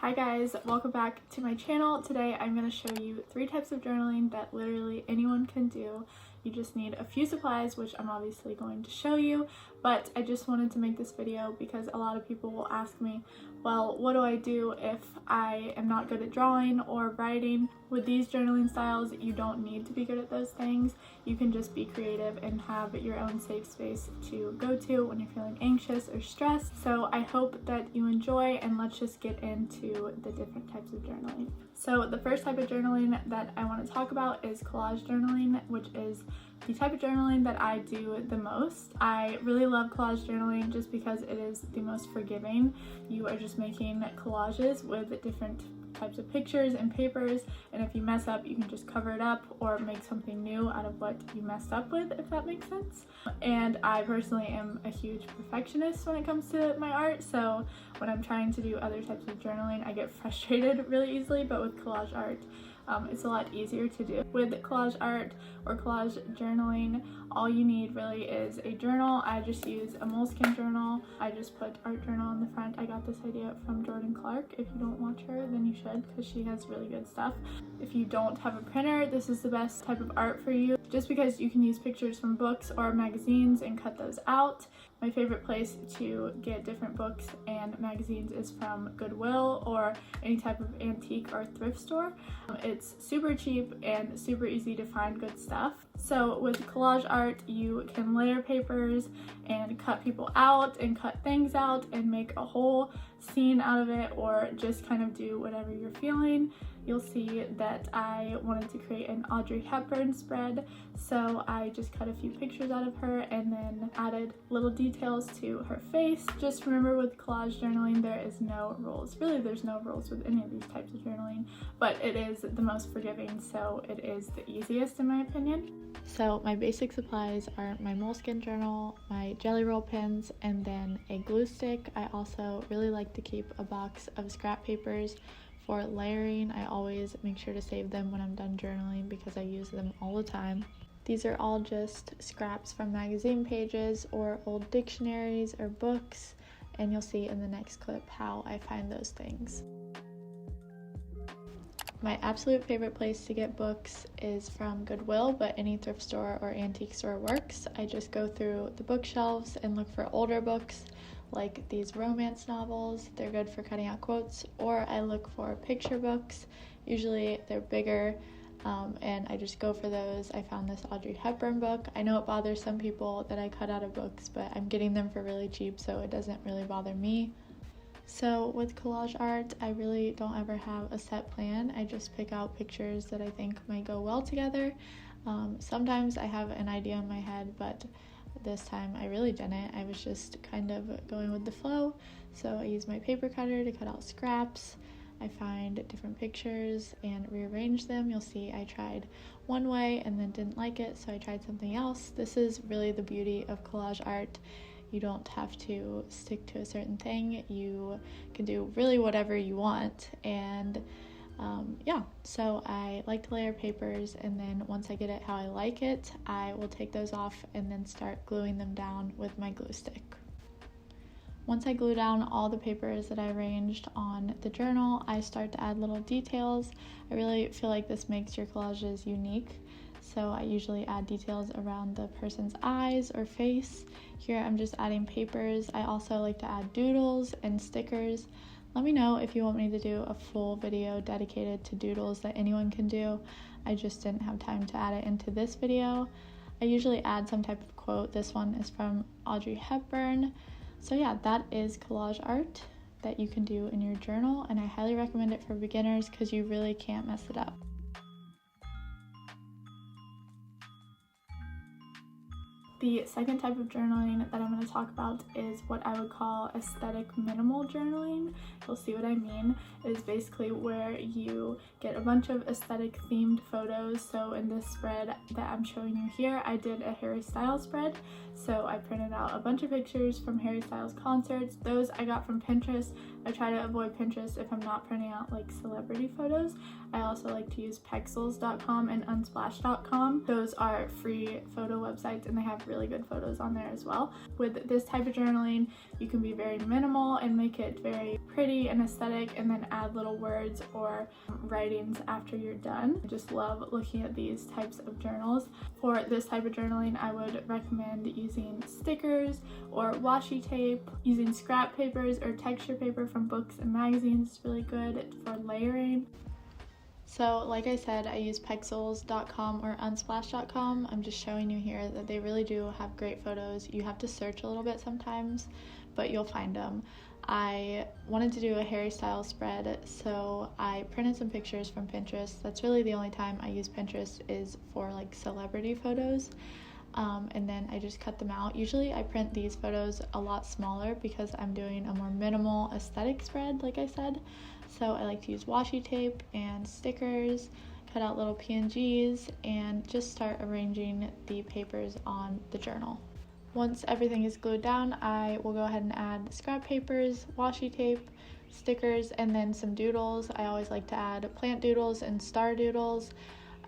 Hi guys, welcome back to my channel. Today I'm going to show you 3 types of journaling that literally anyone can do. You just need a few supplies, which I'm obviously going to show you, but I just wanted to make this video because a lot of people will ask me, well, what do I do if I am not good at drawing or writing? With these journaling styles, you don't need to be good at those things. You can just be creative and have your own safe space to go to when you're feeling anxious or stressed. So I hope that you enjoy, and let's just get into the different types of journaling. So the first type of journaling that I want to talk about is collage journaling, which is the type of journaling that I do the most. I really love collage journaling just because it is the most forgiving. You are just making collages with different types of pictures and papers, and if you mess up, you can just cover it up or make something new out of what you messed up with, if that makes sense. And I personally am a huge perfectionist when it comes to my art, so when I'm trying to do other types of journaling, I get frustrated really easily, but with collage art, it's a lot easier to do. With collage art or collage journaling, all you need really is a journal. I just use a moleskin journal. I just put art journal on the front. I got this idea from Jordan Clark. If you don't watch her, then you should, because she has really good stuff. If you don't have a printer, this is the best type of art for you, just because you can use pictures from books or magazines and cut those out. My favorite place to get different books and magazines is from Goodwill or any type of antique or thrift store. It's super cheap and super easy to find good stuff. So with collage art, you can layer papers and cut people out and cut things out and make a whole scene out of it, or just kind of do whatever you're feeling. You'll see that I wanted to create an Audrey Hepburn spread, so I just cut a few pictures out of her and then added little details to her face. Just remember, with collage journaling, there is no rules. Really, there's no rules with any of these types of journaling, but it is the most forgiving, so it is the easiest in my opinion. So my basic supplies are my moleskin journal, my jelly roll pens, and then a glue stick. I also really like to keep a box of scrap papers for layering. I always make sure to save them when I'm done journaling because I use them all the time. These are all just scraps from magazine pages or old dictionaries or books, and you'll see in the next clip how I find those things. My absolute favorite place to get books is from Goodwill, but any thrift store or antique store works. I just go through the bookshelves and look for older books like these romance novels. They're good for cutting out quotes. Or I look for picture books. Usually they're bigger, and I just go for those. I found this Audrey Hepburn book. I know it bothers some people that I cut out of books, but I'm getting them for really cheap, so it doesn't really bother me. So with collage art, I really don't ever have a set plan. I just pick out pictures that I think might go well together. Sometimes I have an idea in my head, but this time I really didn't. I was just kind of going with the flow. So I use my paper cutter to cut out scraps. I find different pictures and rearrange them. You'll see I tried one way and then didn't like it, so I tried something else. This is really the beauty of collage art. You don't have to stick to a certain thing. You can do really whatever you want. And yeah, so I like to layer papers, and then once I get it how I like it, I will take those off and then start gluing them down with my glue stick. Once I glue down all the papers that I arranged on the journal, I start to add little details. I really feel like this makes your collages unique. So I usually add details around the person's eyes or face. Here I'm just adding papers. I also like to add doodles and stickers. Let me know if you want me to do a full video dedicated to doodles that anyone can do. I just didn't have time to add it into this video. I usually add some type of quote. This one is from Audrey Hepburn. So yeah, that is collage art that you can do in your journal, and I highly recommend it for beginners because you really can't mess it up. The second type of journaling that I'm going to talk about is what I would call aesthetic minimal journaling. You'll see what I mean. It is basically where you get a bunch of aesthetic themed photos. So in this spread that I'm showing you here, I did a Harry Styles spread. So I printed out a bunch of pictures from Harry Styles concerts. Those I got from Pinterest. I try to avoid Pinterest if I'm not printing out like celebrity photos. I also like to use Pexels.com and Unsplash.com. Those are free photo websites and they have really good photos on there as well. With this type of journaling, you can be very minimal and make it very pretty and aesthetic, and then add little words or writings after you're done. I just love looking at these types of journals. For this type of journaling, I would recommend using stickers or washi tape. Using scrap papers or texture paper from books and magazines is really good for layering. So like I said, I use Pexels.com or Unsplash.com. I'm just showing you here that they really do have great photos. You have to search a little bit sometimes, but you'll find them. I wanted to do a Harry Styles spread, so I printed some pictures from Pinterest. That's really the only time I use Pinterest is for like celebrity photos. And then I just cut them out. Usually I print these photos a lot smaller because I'm doing a more minimal aesthetic spread, like I said. So I like to use washi tape and stickers, cut out little PNGs, and just start arranging the papers on the journal. Once everything is glued down, I will go ahead and add scrap papers, washi tape, stickers, and then some doodles. I always like to add plant doodles and star doodles.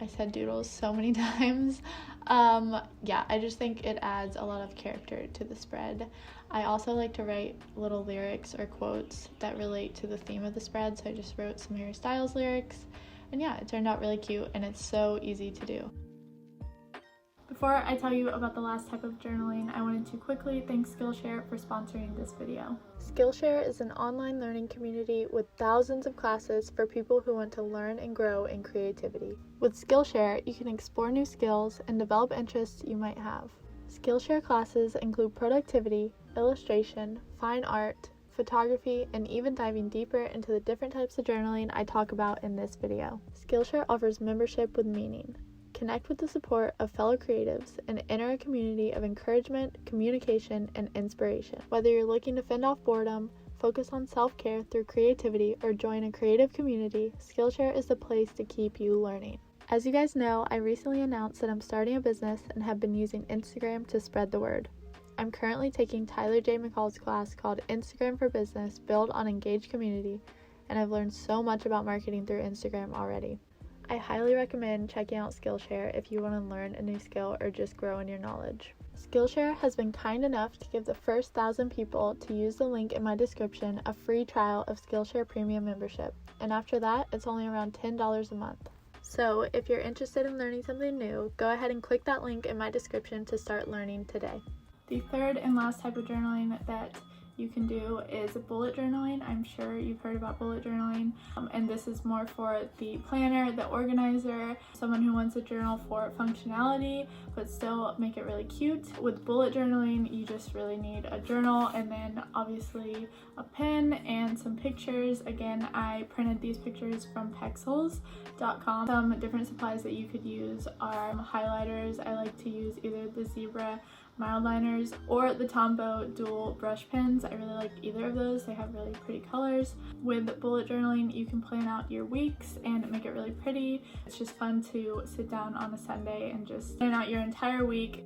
I said doodles so many times. Yeah, I just think it adds a lot of character to the spread. I also like to write little lyrics or quotes that relate to the theme of the spread, so I just wrote some Harry Styles lyrics, and yeah, it turned out really cute and it's so easy to do. Before I tell you about the last type of journaling, I wanted to quickly thank Skillshare for sponsoring this video. Skillshare is an online learning community with thousands of classes for people who want to learn and grow in creativity. With Skillshare, you can explore new skills and develop interests you might have. Skillshare classes include productivity, illustration, fine art, photography, and even diving deeper into the different types of journaling I talk about in this video. Skillshare offers membership with meaning. Connect with the support of fellow creatives and enter a community of encouragement, communication, and inspiration. Whether you're looking to fend off boredom, focus on self-care through creativity, or join a creative community, Skillshare is the place to keep you learning. As you guys know, I recently announced that I'm starting a business and have been using Instagram to spread the word. I'm currently taking Tyler J. McCall's class called Instagram for Business, Build on Engaged Community, and I've learned so much about marketing through Instagram already. I highly recommend checking out Skillshare if you want to learn a new skill or just grow in your knowledge. Skillshare has been kind enough to give the first 1,000 people to use the link in my description a free trial of Skillshare Premium membership, and after that, it's only around $10 a month. So if you're interested in learning something new, go ahead and click that link in my description to start learning today. The third and last type of journaling that you can do is bullet journaling. I'm sure you've heard about bullet journaling, and this is more for the planner, the organizer, someone who wants a journal for functionality but still make it really cute. With bullet journaling, you just really need a journal and then obviously a pen and some pictures. Again, I printed these pictures from Pexels.com. Some different supplies that you could use are highlighters. I like to use either the Zebra mild liners or the Tombow dual brush pens. I really like either of those. They have really pretty colors. With bullet journaling, you can plan out your weeks and make it really pretty. It's just fun to sit down on a Sunday and just plan out your entire week.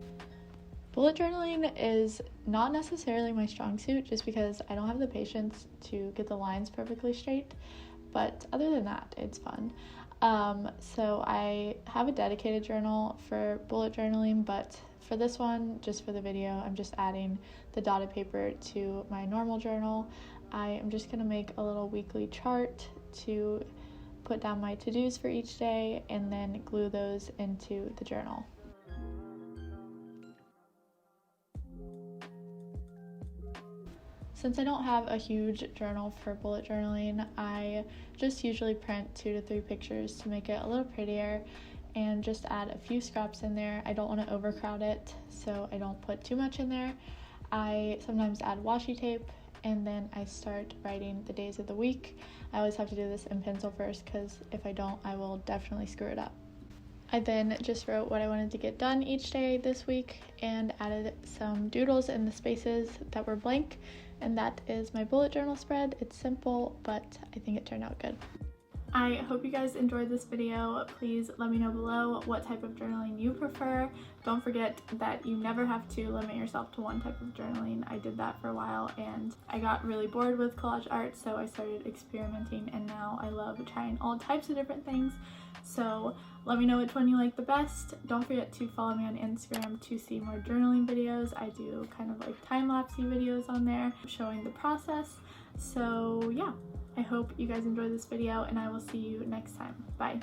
Bullet journaling is not necessarily my strong suit just because I don't have the patience to get the lines perfectly straight, but other than that, it's fun. So I have a dedicated journal for bullet journaling, but for this one, just for the video, I'm just adding the dotted paper to my normal journal. I am just going to make a little weekly chart to put down my to-dos for each day and then glue those into the journal. Since I don't have a huge journal for bullet journaling, I just usually print 2 to 3 pictures to make it a little prettier and just add a few scraps in there. I don't want to overcrowd it, so I don't put too much in there. I sometimes add washi tape and then I start writing the days of the week. I always have to do this in pencil first because if I don't, I will definitely screw it up. I then just wrote what I wanted to get done each day this week and added some doodles in the spaces that were blank, and that is my bullet journal spread. It's simple, but I think it turned out good. I hope you guys enjoyed this video. Please let me know below what type of journaling you prefer. Don't forget that you never have to limit yourself to one type of journaling. I did that for a while and I got really bored with collage art, so I started experimenting, and now I love trying all types of different things. So let me know which one you like the best. Don't forget to follow me on Instagram to see more journaling videos. I do kind of like time-lapsey videos on there showing the process. So yeah, I hope you guys enjoyed this video, and I will see you next time. Bye.